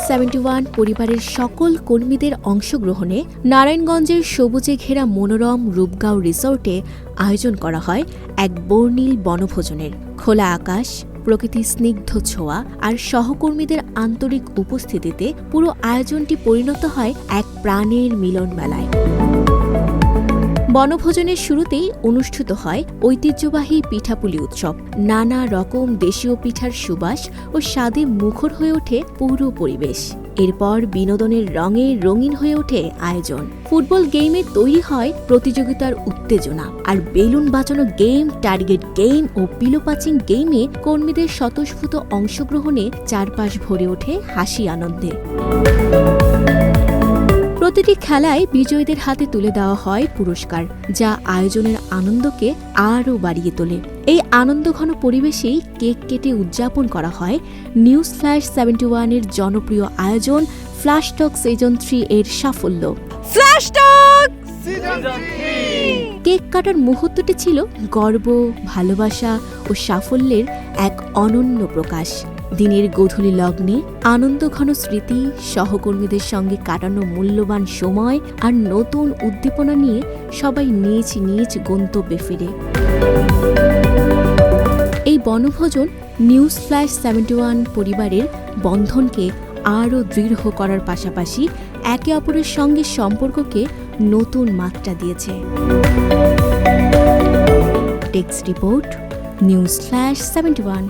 /71 পরিবারের সকল কর্মীদের অংশগ্রহণে নারায়ণগঞ্জের সবুজে ঘেরা মনোরম রূপগাঁও রিসোর্টে আয়োজন করা হয় এক বর্ণিল বনভোজনের। খোলা আকাশ, প্রকৃতির স্নিগ্ধ ছোঁয়া আর সহকর্মীদের আন্তরিক উপস্থিতিতে পুরো আয়োজনটি পরিণত হয় এক প্রাণের মিলন মেলায়। বনভোজনের শুরুতেই অনুষ্ঠিত হয় ঐতিহ্যবাহী পিঠাপুলি উৎসব। নানা রকম দেশীয় পিঠার সুবাস ও স্বাদে মুখর হয়ে ওঠে পুরো পরিবেশ। এরপর বিনোদনের রঙে রঙিন হয়ে ওঠে আয়োজন। ফুটবল গেমে তৈরি হয় প্রতিযোগিতার উত্তেজনা, আর বেলুন বাঁচানো গেম, টার্গেট গেম ও পিলোপাচিং গেমে কর্মীদের স্বতঃস্ফূর্ত অংশগ্রহণে চারপাশ ভরে ওঠে হাসি আনন্দে। প্রতিটি খেলায় বিজয়ীদের হাতে তুলে দেওয়া হয় পুরস্কার, যা আয়োজনের আনন্দকে আরও বাড়িয়ে তোলে। এই আনন্দঘন পরিবেশেই কেক কেটে উদযাপন করা হয় News/71 এর জনপ্রিয় আয়োজন ফ্ল্যাশ টক সিজন 3 এর সাফল্য। ফ্ল্যাশ টক সিজন 3! কেক কাটার মুহূর্তটি ছিল গর্ব, ভালোবাসা ও সাফল্যের এক অনন্য প্রকাশ। দিনের গোধূলি লগ্নে আনন্দঘন স্মৃতি, সহকর্মীদের সঙ্গে কাটানো মূল্যবান সময় আর নতুন উদ্দীপনা নিয়ে সবাই নিজ নিজ গন্তব্যে ফিরে। এই বনভোজন News/71 পরিবারের বন্ধনকে আরও দৃঢ় করার পাশাপাশি একে অপরের সঙ্গে সম্পর্ককে নতুন মাত্রা দিয়েছে। Desk report, News/71।